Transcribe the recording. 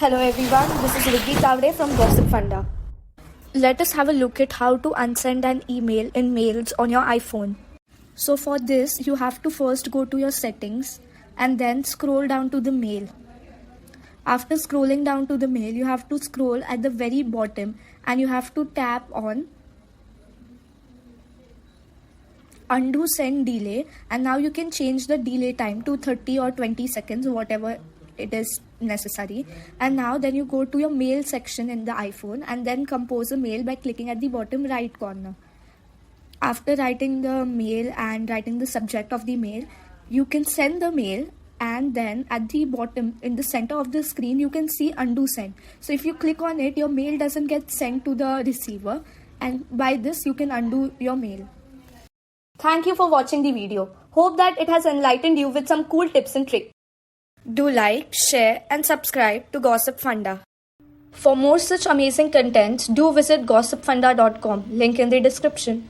Hello everyone, this is Ricky Kavre from Gossipfunda. Let us have a look at how to unsend an email in Mails on your iPhone. So for this, you have to first go to your settings and then scroll down to the mail. After scrolling down to the mail, you have to scroll at the very bottom and you have to tap on undo send delay, and now you can change the delay time to 30 or 20 seconds, whatever it is necessary. And now then you go to your mail section in the iPhone and then compose a mail by clicking at the bottom right corner. After writing the mail and writing the subject of the mail, you can send the mail, and then at the bottom in the center of the screen you can see undo send. So if you click on it, your mail doesn't get sent to the receiver, and by this you can undo your mail. Thank you for watching the video. Hope that it has enlightened you with some cool tips and tricks. Do like, share and subscribe to Gossipfunda. For more such amazing contents, do visit gossipfunda.com. Link in the description.